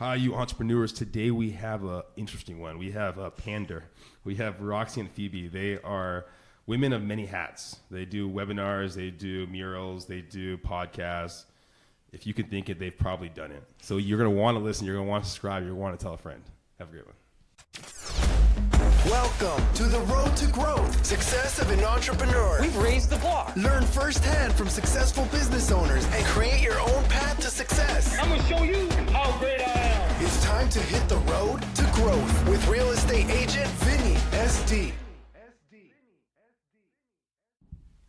Hi, you entrepreneurs. Today we have an interesting one. We have Pandr. We have Roxy and Phoebe. They are women of many hats. They do webinars, they do murals, they do podcasts. If you can think it, they've probably done it. So you're going to want to listen, you're going to want to subscribe, you're going to want to tell a friend. Have a great one. Welcome to the road to growth, success of an entrepreneur. We've raised the bar. Learn firsthand from successful business owners and create your own path to success. I'm going to show you how great I am. It's time to hit the road to growth with real estate agent Vinny SD.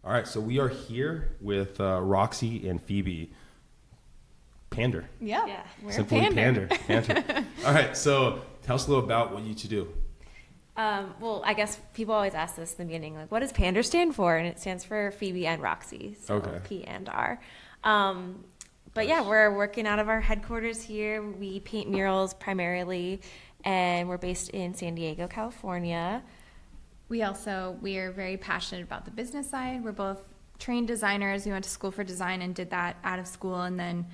All right, so we are here with Roxy and Phoebe. Pandr. Yeah. We're Simply Pandr. Pandr. All right, so tell us a little about what you two do. Well, I guess people always ask this in the beginning, like, what does Pandr stand for? And it stands for Phoebe and Roxy, so Okay. P and R. But yeah, we're working out of our headquarters here. We paint murals primarily, and we're based in San Diego, California. We are very passionate about the business side. We're both trained designers. We went to school for design and did that out of school. And then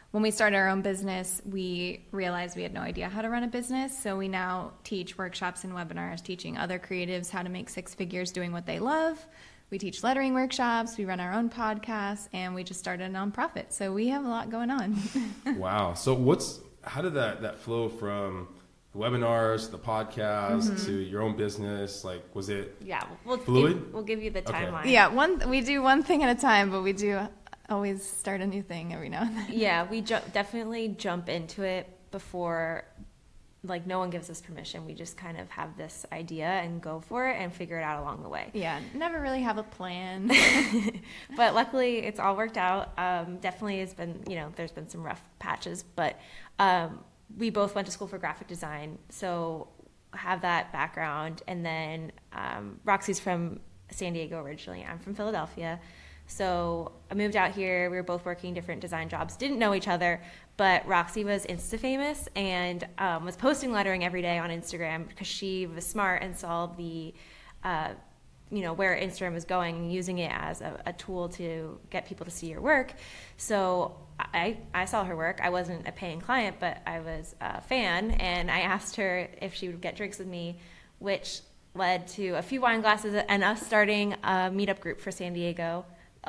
when we started our own business, we realized we had no idea how to run a business. So we now teach workshops and webinars, teaching other creatives how to make six figures doing what they love. We teach lettering workshops. We run our own podcasts, and we just started a nonprofit. So we have a lot going on. Wow. So how did that flow from the webinars, the podcast, to your own business? Like, was it fluid? We'll give you the Okay. timeline. Yeah, we do one thing at a time, but we do always start a new thing every now and then. Yeah, we definitely jump into it before, like, no one gives us permission. We just kind of have this idea and go for it and figure it out along the way. Yeah, never really have a plan. But luckily, it's all worked out. Definitely has been, there's been some rough patches, but we both went to school for graphic design, so have that background. And then Roxy's from San Diego originally. I'm from Philadelphia. So I moved out here. We were both working different design jobs. Didn't know each other, but Roxy was Insta famous and was posting lettering every day on Instagram because she was smart and saw the, where Instagram was going and using it as a tool to get people to see your work. So I saw her work. I wasn't a paying client, but I was a fan, and I asked her if she would get drinks with me, which led to a few wine glasses and us starting a meetup group for San Diego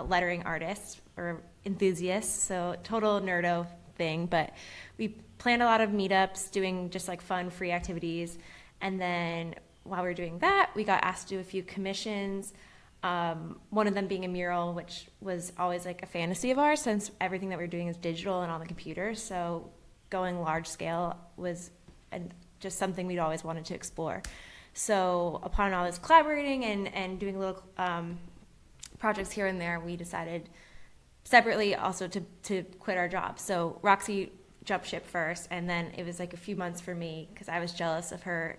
lettering artists or enthusiasts. So total nerdo thing, but we planned a lot of meetups, doing just like fun, free activities. And then while we were doing that, we got asked to do a few commissions. One of them being a mural, which was always like a fantasy of ours since everything that we were doing is digital and on the computer. So going large scale was just something we'd always wanted to explore. So upon all this collaborating and doing little projects here and there, we decided separately also to quit our jobs. So Roxy jumped ship first, and then it was like a few months for me because I was jealous of her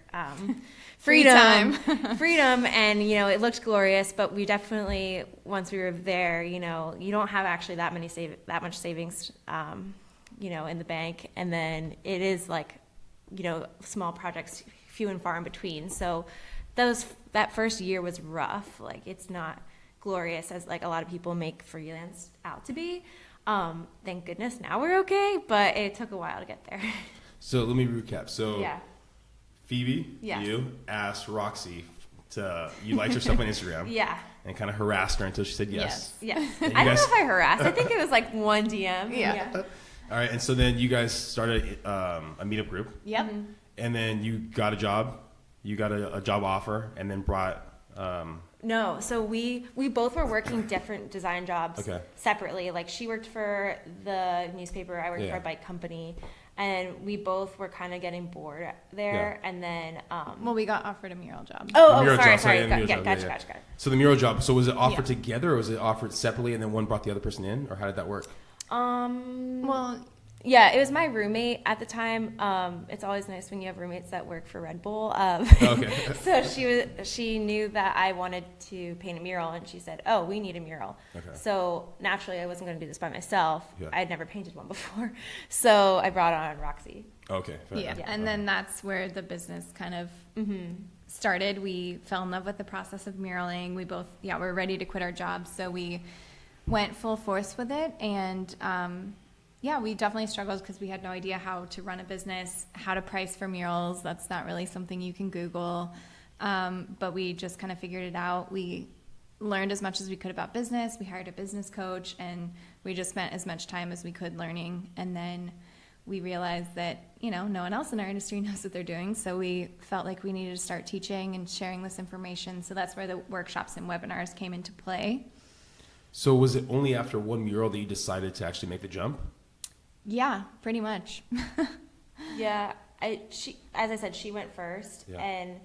freedom, and it looked glorious. But we definitely, once we were there, you don't have actually that much savings, in the bank, and then it is like, small projects, few and far in between. So that first year was rough. Like, it's not glorious as like a lot of people make freelance out to be. Thank goodness now we're okay, but it took a while to get there. So let me recap. So Yeah. Phoebe, Yes. you asked Roxy you liked her stuff on Instagram. Yeah. And kind of harassed her until she said yes. Yeah. And I don't know if I harassed. I think it was like one DM. Yeah. All right, and so then you guys started a meetup group. Yep. And then you got a job. You got a job offer, and then brought... No, so we both were working different design jobs separately. Like, she worked for the newspaper, I worked for a bike company, and we both were kind of getting bored there. And then We got offered a mural job. Sorry. Gotcha. Gotcha. So the mural job. So was it offered together, or was it offered separately, and then one brought the other person in, or how did that work? Yeah, it was my roommate at the time. It's always nice when you have roommates that work for Red Bull. So she knew that I wanted to paint a mural, and she said, "Oh, we need a mural." Okay. So naturally, I wasn't going to do this by myself. Yeah. I'd never painted one before, so I brought on Roxy. Okay. Yeah, and then that's where the business kind of started. We fell in love with the process of muraling. We both, were ready to quit our jobs, so we went full force with it, and Yeah, we definitely struggled because we had no idea how to run a business, how to price for murals. That's not really something you can Google. But we just kind of figured it out. We learned as much as we could about business. We hired a business coach, and we just spent as much time as we could learning. And then we realized that, no one else in our industry knows what they're doing. So we felt like we needed to start teaching and sharing this information. So that's where the workshops and webinars came into play. So was it only after one mural that you decided to actually make the jump? Yeah, pretty much. Yeah, as I said, she went first. Yeah. And,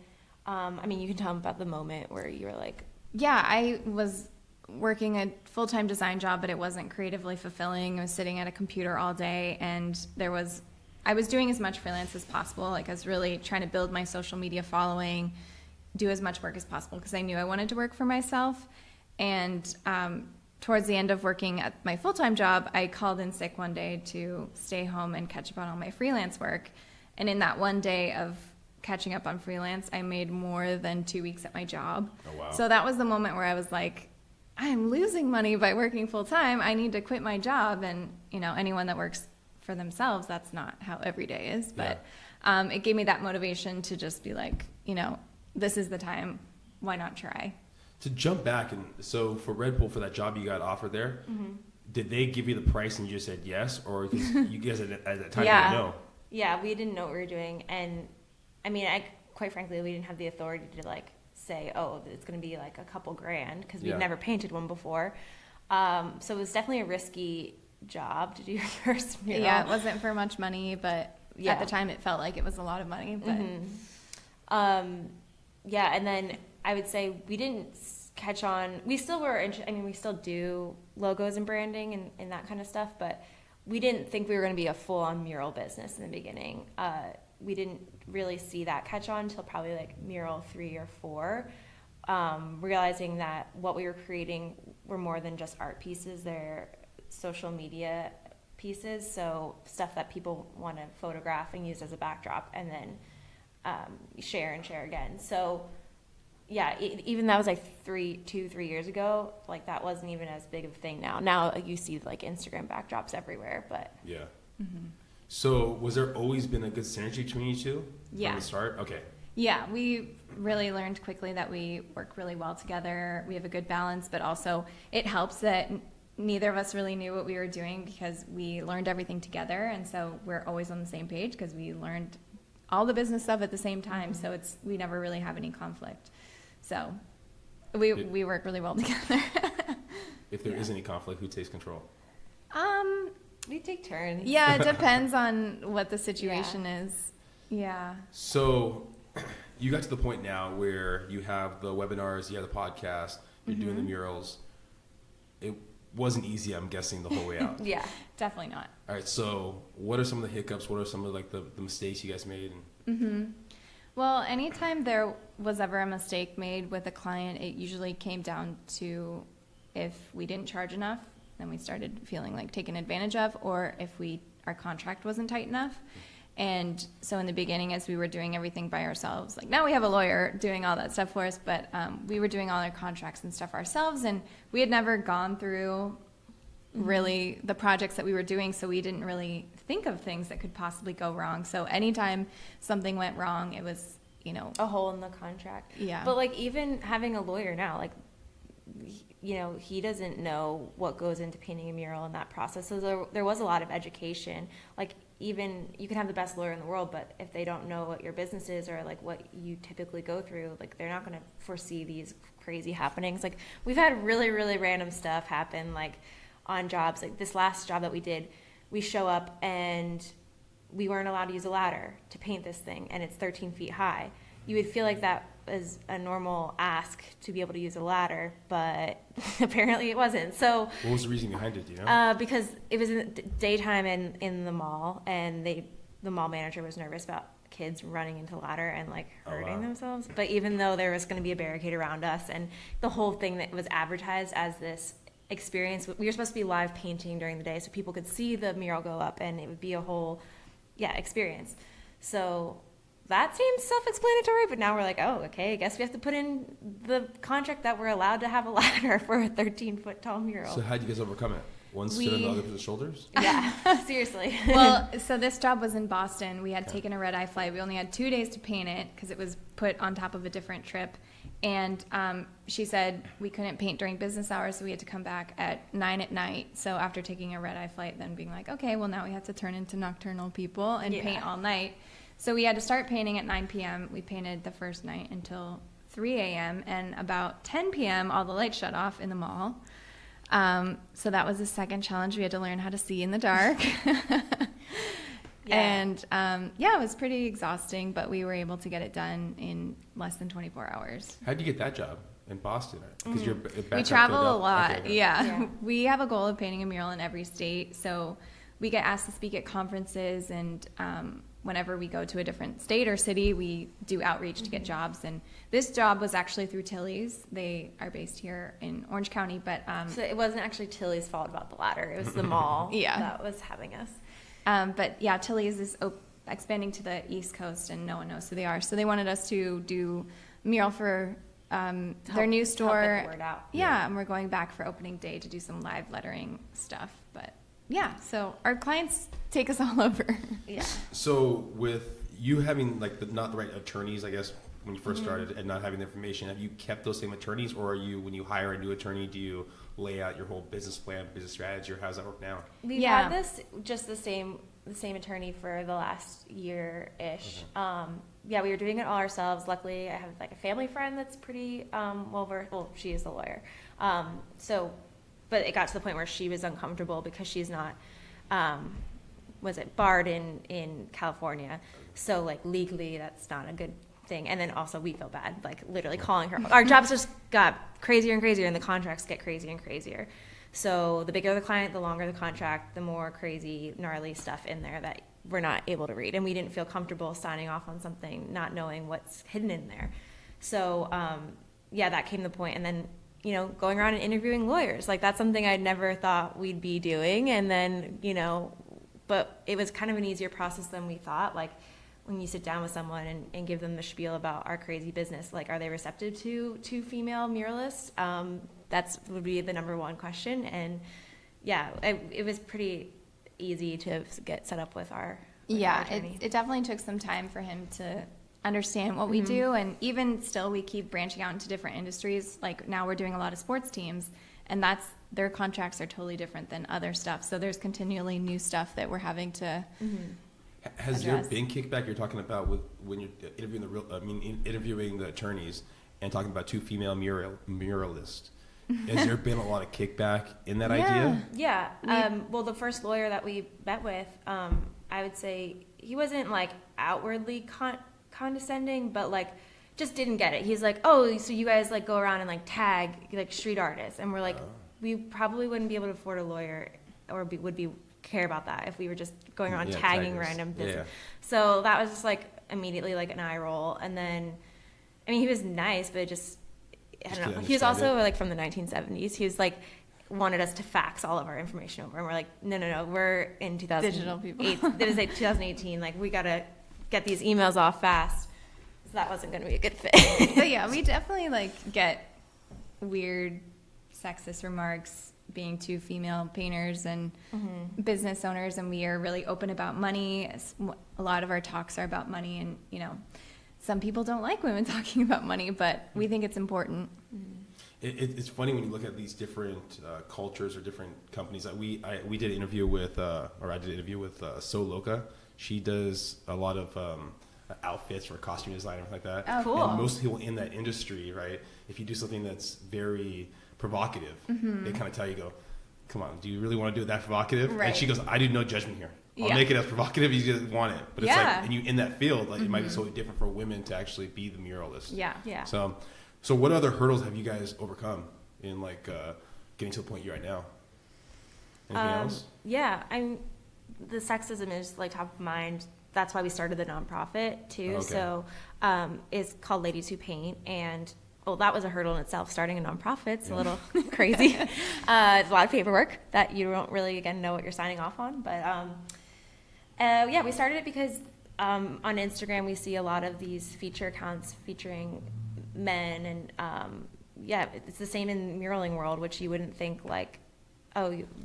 you can tell them about the moment where you were like... Yeah, I was working a full-time design job, but it wasn't creatively fulfilling. I was sitting at a computer all day, and I was doing as much freelance as possible. Like, I was really trying to build my social media following, do as much work as possible, because I knew I wanted to work for myself. And towards the end of working at my full-time job, I called in sick one day to stay home and catch up on all my freelance work. And in that one day of catching up on freelance, I made more than 2 weeks at my job. Oh, wow. So that was the moment where I was like, I'm losing money by working full-time. I need to quit my job. And, anyone that works for themselves, that's not how every day is. But it gave me that motivation to just be like, this is the time. Why not try? To jump back, and so for Red Bull, for that job you got offered there, did they give you the price and you just said yes? Or because you guys at that time didn't know? Yeah, we didn't know what we were doing. And, quite frankly, we didn't have the authority to, say, oh, it's going to be, a couple grand, because we'd never painted one before. So it was definitely a risky job to do your first mural. Yeah, it wasn't for much money, but at the time it felt like it was a lot of money. But and then I would say we didn't catch on. We still were, we still do logos and branding and that kind of stuff, but we didn't think we were going to be a full-on mural business in the beginning. We didn't really see that catch on until probably mural 3 or 4, realizing that what we were creating were more than just art pieces. They're social media pieces, so stuff that people want to photograph and use as a backdrop and then share and share again. So even that was 3 years ago, that wasn't even as big of a thing. Now you see Instagram backdrops everywhere, but yeah. So was there always been a good synergy between you two from the start? Okay. Yeah, we really learned quickly that we work really well together. We have a good balance, but also it helps that neither of us really knew what we were doing because we learned everything together, and so we're always on the same page because we learned all the business stuff at the same time. So we never really have any conflict. So we work really well together. If there is any conflict, who takes control? We take turns. Yeah, it depends on what the situation is. Yeah. So you got to the point now where you have the webinars, you have the podcast, you're doing the murals. It wasn't easy, I'm guessing, the whole way out. Yeah. Definitely not. All right, so what are some of the hiccups? What are some of the mistakes you guys made? Well, anytime there was ever a mistake made with a client, it usually came down to if we didn't charge enough, then we started feeling like taken advantage of, or if our contract wasn't tight enough. And so in the beginning, as we were doing everything by ourselves, now we have a lawyer doing all that stuff for us, but we were doing all our contracts and stuff ourselves, and we had never gone through really the projects that we were doing, so we didn't really think of things that could possibly go wrong. So anytime something went wrong, it was, a hole in the contract. Yeah. But even having a lawyer now, he doesn't know what goes into painting a mural in that process. So there was a lot of education. Even you can have the best lawyer in the world, but if they don't know what your business is or what you typically go through, they're not going to foresee these crazy happenings. We've had really, really random stuff happen, on jobs. This last job that we did, we show up and we weren't allowed to use a ladder to paint this thing, and it's 13 feet high. You would feel like that was a normal ask to be able to use a ladder, but apparently it wasn't. So what was the reason behind it, do you know? Because it was in the daytime in the mall, and the mall manager was nervous about kids running into the ladder and hurting themselves. But even though there was going to be a barricade around us, and the whole thing that was advertised as this experience, we were supposed to be live painting during the day so people could see the mural go up, and it would be a whole experience. So that seems self-explanatory, but now we're oh, okay, I guess we have to put in the contract that we're allowed to have a ladder for a 13-foot tall mural. So how did you guys overcome it? One stood on the other person's shoulders? Yeah, seriously. Well, so this job was in Boston. We had taken a red-eye flight. We only had 2 days to paint it because it was put on top of a different trip. And she said we couldn't paint during business hours, so we had to come back at 9 at night. So after taking a red-eye flight, then being like, okay, well, now we have to turn into nocturnal people and paint all night. So we had to start painting at 9 p.m. We painted the first night until 3 a.m. And about 10 p.m., all the lights shut off in the mall. So that was the second challenge. We had to learn how to see in the dark. And it was pretty exhausting, but we were able to get it done in less than 24 hours. How'd you get that job in Boston? Because you're We travel a lot. Okay. Yeah. We have a goal of painting a mural in every state. So we get asked to speak at conferences, and whenever we go to a different state or city, we do outreach to get jobs. And this job was actually through Tilly's. They are based here in Orange County, but so it wasn't actually Tilly's fault about the ladder. It was the mall that was having us. But yeah, Tilly's is expanding to the East Coast, and no one knows who they are. So they wanted us to do a mural for their new store. Help get the word out. Yeah, and we're going back for opening day to do some live lettering stuff. But yeah, so our clients take us all over. Yeah. So with you having like not the right attorneys, I guess, when you first started, and not having the information, have you kept those same attorneys, or are you, when you hire a new attorney, do you lay out your whole business plan, business strategy, or how does that work now? We've had the same attorney for the last year-ish. We were doing it all ourselves. Luckily, I have like a family friend that's pretty well-versed. Well, she is the lawyer. But it got to the point where she was uncomfortable because she's not, barred in California. So like legally, that's not a good thing. And then also we feel bad, like literally calling her. Our jobs just got crazier and crazier, and the contracts get crazier and crazier. So the bigger the client, the longer the contract, the more crazy, gnarly stuff in there that we're not able to read. And we didn't feel comfortable signing off on something, not knowing what's hidden in there. So, that came to the point. And then, going around and interviewing lawyers, like that's something I'd never thought we'd be doing. And then, but it was kind of an easier process than we thought. Like when you sit down with someone and give them the spiel about our crazy business, like, are they receptive to female muralists? That would be the number one question. And it was pretty easy to get set up with our attorney. It definitely took some time for him to understand what we do. And even still, we keep branching out into different industries. Like now we're doing a lot of sports teams, and their contracts are totally different than other stuff. So there's continually new stuff that we're having to Has there been kickback you're talking about when you're interviewing the attorneys and talking about two female muralists? Has there been a lot of kickback in that idea? Yeah. Well, the first lawyer that we met with, I would say he wasn't like outwardly condescending, but like just didn't get it. He's like, oh, so you guys like go around and like tag like street artists, and we're like, we probably wouldn't be able to afford a lawyer or would care about that if we were just going around tagging random business. So that was just like immediately like an eye roll. And then, I mean, he was nice, but I don't know. He was also like from the 1970s. He was like wanted us to fax all of our information over, and we're like, no, we're in 2008. Digital people. It was like 2018. Like we gotta get these emails off fast. So that wasn't going to be a good fit. But yeah, we definitely like get weird sexist remarks being two female painters and business owners, and we are really open about money. A lot of our talks are about money, and some people don't like women talking about money, but we think it's important. It's funny when you look at these different cultures or different companies. We did an interview with, I did an interview with So Loca. She does a lot of outfits for costume design and like that. Oh, cool. And most people in that industry, right, if you do something that's very provocative, they kind of tell you, come on, do you really want to do it that provocative? Right. And she goes, I do no judgment here. I'll make it as provocative as you just want it. But it's like, and you in that field, like it might be so different for women to actually be the muralist. Yeah. So what other hurdles have you guys overcome in like getting to the point you're at now? Anything else? Yeah, the sexism is like top of mind. That's why we started the nonprofit too. Okay. So it's called Ladies Who Paint, and that was a hurdle in itself. Starting a nonprofit, it's a little crazy. It's a lot of paperwork that you don't really know what you're signing off on. But we started it because on Instagram we see a lot of these feature accounts featuring men, and it's the same in muraling world, which you wouldn't think like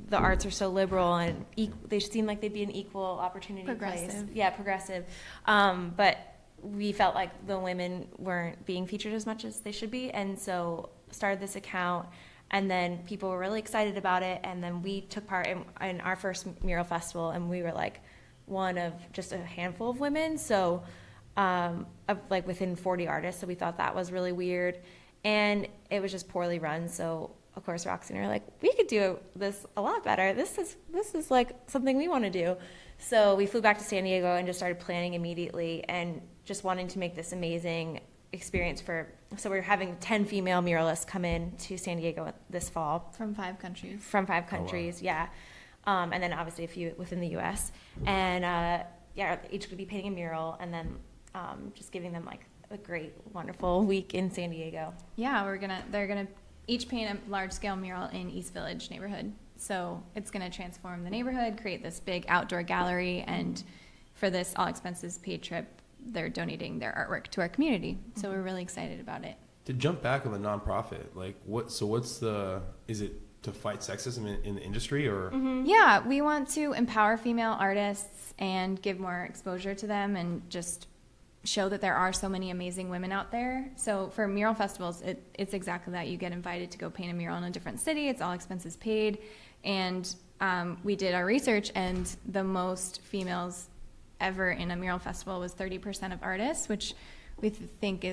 the arts are so liberal and they seem like they'd be an equal opportunity Progressive. place. Yeah, progressive. But we felt like the women weren't being featured as much as they should be, and so started this account. And then people were really excited about it, and then we took part in our first mural festival, and we were like one of just a handful of women, so like within 40 artists. So we thought that was really weird, and it was just poorly run. So of course Roxy and I were like, we could do this a lot better. This is like something we want to do. So we flew back to San Diego and just started planning immediately, and just wanting to make this amazing experience so we're having 10 female muralists come in to San Diego this fall. From 5 countries. From 5 countries, Oh, wow. yeah. And then obviously a few within the U.S. And yeah, each going to be painting a mural, and then just giving them like a great, wonderful week in San Diego. Yeah, they're gonna each paint a large-scale mural in East Village neighborhood. So it's gonna transform the neighborhood, create this big outdoor gallery, and for this all expenses paid trip, they're donating their artwork to our community. So we're really excited about it. To jump back on the nonprofit, like is it to fight sexism in the industry, or? Yeah, we want to empower female artists and give more exposure to them, and just show that there are so many amazing women out there. So for mural festivals, it's exactly that. You get invited to go paint a mural in a different city. It's all expenses paid. And we did our research, and the most females ever in a mural festival was 30% of artists, which we think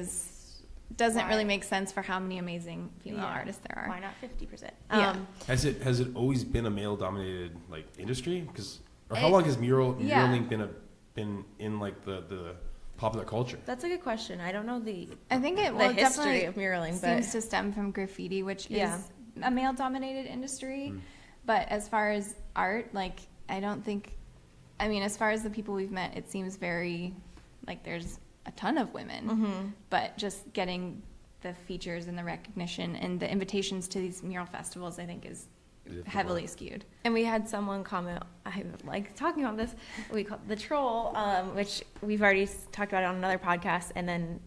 doesn't really make sense for how many amazing female artists there are. Why not 50%? Yeah. Has it always been a male dominated like industry? Or how long has muraling been in like the popular culture? That's a good question. I don't know the history history of muraling, seems but to stem from graffiti, which Yeah. is a male dominated industry. But as far as art, like, as far as the people we've met, it seems very like there's a ton of women, but just getting the features and the recognition and the invitations to these mural festivals, I think, is heavily skewed. And we had someone comment, I like talking about this, we call it the troll, which we've already talked about on another podcast, and then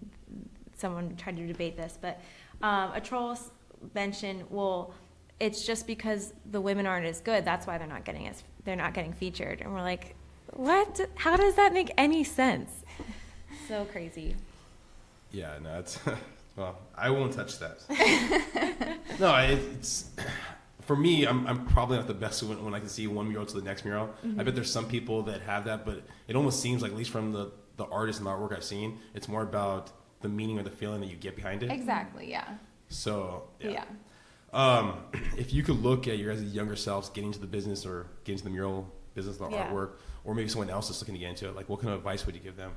someone tried to debate this, but a troll mentioned, well, it's just because the women aren't as good, that's why they're not getting featured. And we're like, what? How does that make any sense? So crazy. Yeah, no, it's well, I won't touch that. No, it's for me. I'm probably not the best when I can see one mural to the next mural. I bet there's some people that have that, but it almost seems like, at least from the artists and the artwork I've seen, it's more about the meaning or the feeling that you get behind it. Exactly. Yeah. So Yeah. If you could look at your guys' younger selves getting into the business or getting into the mural business, the artwork, or maybe someone else is looking to get into it, like what kind of advice would you give them?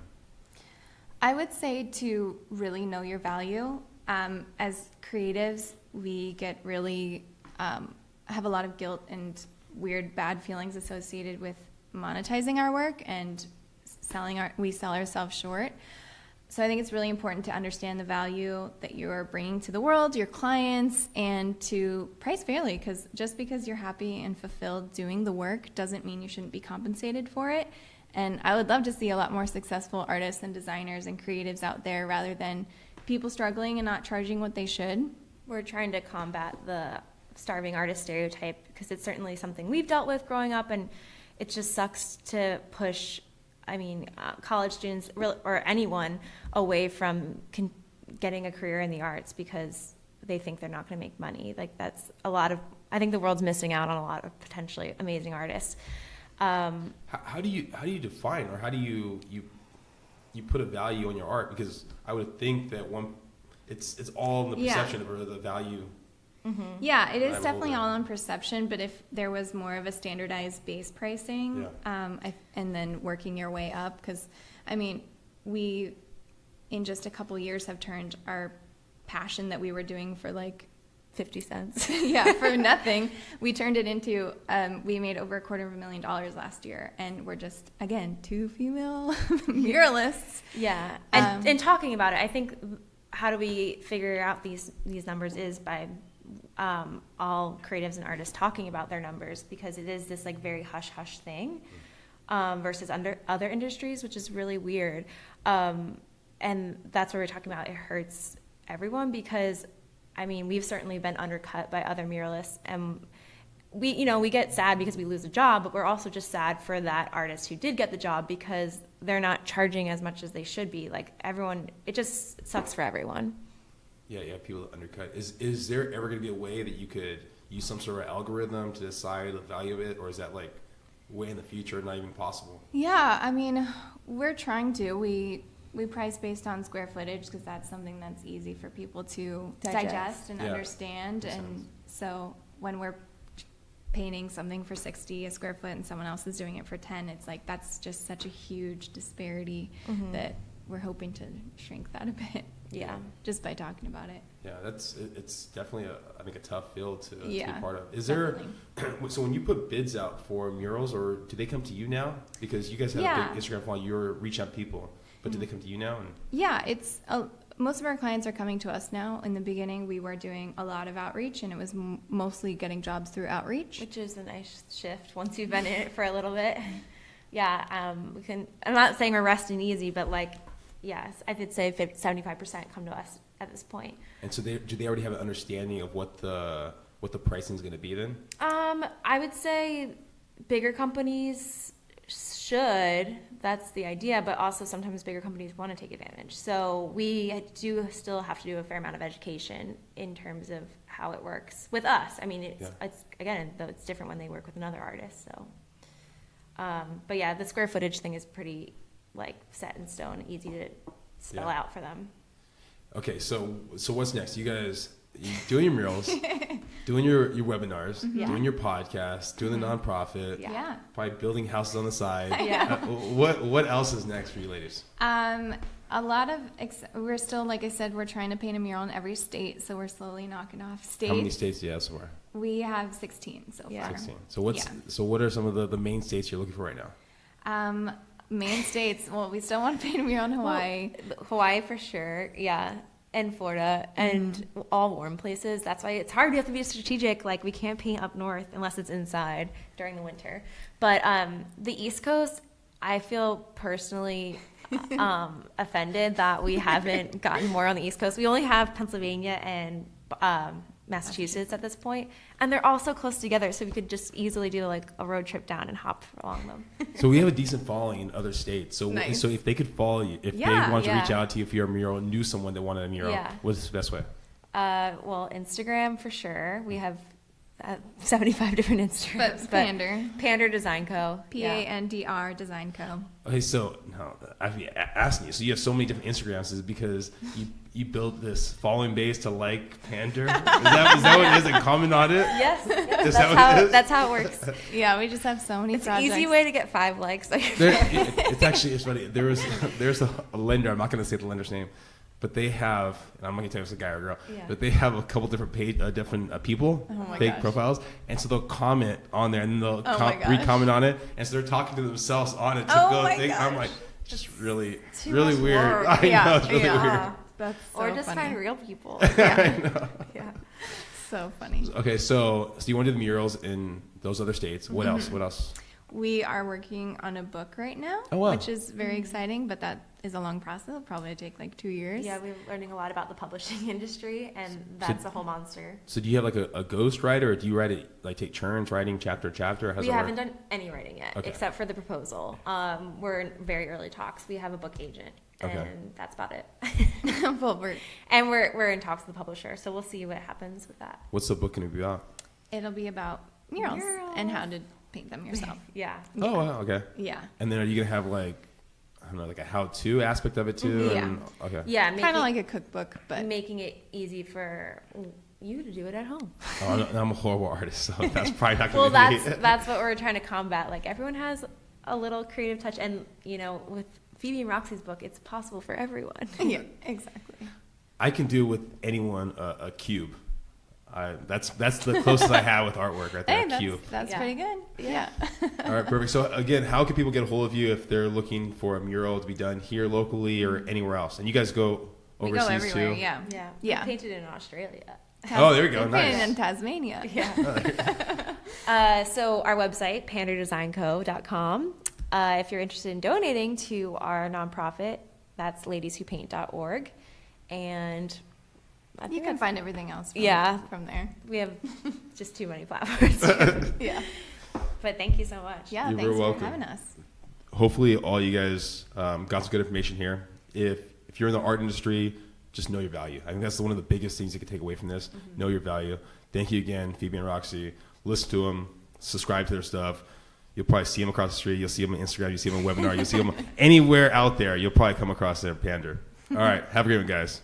I would say to really know your value. As creatives, we get really have a lot of guilt and weird bad feelings associated with monetizing our work and we sell ourselves short. So I think it's really important to understand the value that you're bringing to the world, your clients, and to price fairly, because just because you're happy and fulfilled doing the work doesn't mean you shouldn't be compensated for it. And I would love to see a lot more successful artists and designers and creatives out there rather than people struggling and not charging what they should. We're trying to combat the starving artist stereotype, because it's certainly something we've dealt with growing up, and it just sucks to push college students or anyone away from getting a career in the arts because they think they're not going to make money. Like, that's I think the world's missing out on a lot of potentially amazing artists. How do you define, or how do you put a value on your art? Because I would think that it's all in the perception of the value. Yeah, it is I'm definitely older. all on perception, but if there was more of a standardized base pricing, and then working your way up, because, we, in just a couple years, have turned our passion that we were doing for like 50 cents. for nothing, we turned it into, we made over $250,000 last year, and we're just, again, 2 female muralists. Yeah, and talking about it, I think how do we figure out these numbers is by all creatives and artists talking about their numbers, because it is this like very hush-hush thing versus under other industries, which is really weird. And that's what we're talking about. It hurts everyone because, we've certainly been undercut by other muralists, and we get sad because we lose a job, but we're also just sad for that artist who did get the job because they're not charging as much as they should be. Like everyone, it just sucks for everyone. Yeah, people undercut. Is there ever going to be a way that you could use some sort of algorithm to decide the value of it, or is that like way in the future, not even possible? Yeah, I mean, we're trying to. We price based on square footage because that's something that's easy for people to digest and understand. Makes And sense. so when we're painting something for 60 a square foot and someone else is doing it for 10, it's like that's just such a huge disparity that we're hoping to shrink that a bit. Yeah. Just by talking about it. Yeah, it's definitely I think a tough field to be Yeah, part of. Is definitely. there so when you put bids out for murals, or do they come to you now? Because you guys have Yeah. a big Instagram following, you're reach out people, but do they come to you now? And Yeah, it's most of our clients are coming to us now. In the beginning, we were doing a lot of outreach, and it was mostly getting jobs through outreach. Which is a nice shift once you've been in it for a little bit. Yeah, we can. I'm not saying we're resting easy, but like, yes, I could say 75% come to us at this point. And so do they already have an understanding of what the pricing is going to be then? I would say bigger companies should. That's the idea, but also sometimes bigger companies want to take advantage. So we do still have to do a fair amount of education in terms of how it works with us. I mean, it's again, though it's different when they work with another artist. So, but yeah, the square footage thing is pretty like set in stone, easy to spell out for them. Okay, so what's next? You guys doing your murals, doing your webinars, doing your podcast, doing the nonprofit, Yeah. probably building houses on the side. Yeah. What else is next for you ladies? A lot of, we're still, like I said, we're trying to paint a mural in every state, so we're slowly knocking off states. How many states do you have so far? We have 16 so Yeah. far. 16. So what are some of the main states you're looking for right now? Main states, well, we still want to paint a mural in Hawaii. Hawaii for sure, yeah, and Florida, and all warm places. That's why it's hard. We have to be strategic. Like, we can't paint up north unless it's inside during the winter. But the East Coast, I feel personally offended that we haven't gotten more on the East Coast. We only have Pennsylvania and Massachusetts at this point, and they're all so close together, so we could just easily do like a road trip down and hop along them. So we have a decent following in other states. So Nice. so if they could follow you, if they wanted to reach out to you if you're a mural, knew someone that wanted a mural, what's the best way? Well, Instagram for sure. We have 75 different Instagrams. But Pandr. Pandr Design Co. Pandr Design Co. Okay, so no, I've been asking you. So you have so many different Instagrams, is it because you built this following base to like Pandr? Is that what it is? And comment on it? Yes, Is that what it is? that's how it works. Yeah, we just have so many It's an projects. easy way to get 5 likes. It's funny. There's a lender. I'm not going to say the lender's name, but they have. And I'm not going to tell you if it's a guy or a girl. Yeah. But they have a couple different people, fake gosh. profiles, and so they'll comment on there, and then they'll Oh my gosh. re-comment on it, and so they're talking to themselves on it to Oh go. my I'm gosh. like, just really Too weird. much work. I know, it's really weird. That's so Or just funny. find real people. Yeah. So funny. Okay, so you want to do the murals in those other states? What else? What else? We are working on a book right now, Oh, wow. which is very exciting, but that is a long process. It'll probably take like 2 years. Yeah, we're learning a lot about the publishing industry, and that's a whole monster. So do you have like a ghostwriter, or do you write it like take turns writing chapter to chapter? How's We it work? haven't done any writing yet, Okay. except for the proposal. We're in very early talks. We have a book agent, and Okay. that's about it. Well, And we're in talks with the publisher, so we'll see what happens with that. What's the book going to be about? it'll be about murals and how to paint them yourself. Yeah. Oh, wow, okay. Yeah. And then are you gonna have like, I don't know, like a how-to aspect of it too? Yeah. And, okay. Yeah, Kind of like a cookbook, but making it easy for you to do it at home. Oh, I'm a horrible artist, so that's probably not Well, gonna be that's what we're trying to combat. Like, everyone has a little creative touch, and with Phoebe and Roxy's book, it's possible for everyone. yeah, exactly. I can do with anyone a cube. That's the closest I have with artwork right there. Hey, A cube. that's Yeah. pretty good. Yeah. All right, perfect. So again, how can people get a hold of you if they're looking for a mural to be done here locally or anywhere else? And you guys go We overseas go everywhere. too. Yeah. Yeah. Yeah. We painted in Australia. Oh, there we go. We're painting Nice. in Tasmania. Yeah. So our website, panderdesignco.com. If you're interested in donating to our nonprofit, that's ladieswhopaint.org. And I You think can find everything else from there. we have just too many platforms. Yeah. But thank you so much. Yeah, You're thanks very for welcome. having us. Hopefully all you guys got some good information here. If you're in the art industry, just know your value. I think that's one of the biggest things you can take away from this. Know your value. Thank you again, Phoebe and Roxy. Listen to them. Subscribe to their stuff. You'll probably see them across the street. You'll see them on Instagram. You'll see them on webinar. You'll see them anywhere out there. You'll probably come across their Pandr. All right. Have a great one, guys.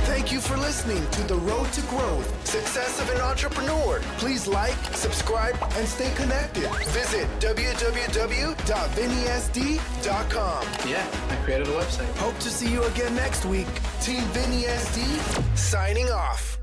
Thank you for listening to The Road to Growth, Success of an Entrepreneur. Please like, subscribe, and stay connected. Visit www.vinnySD.com. Yeah, I created a website. Hope to see you again next week. Team Vinny SD, signing off.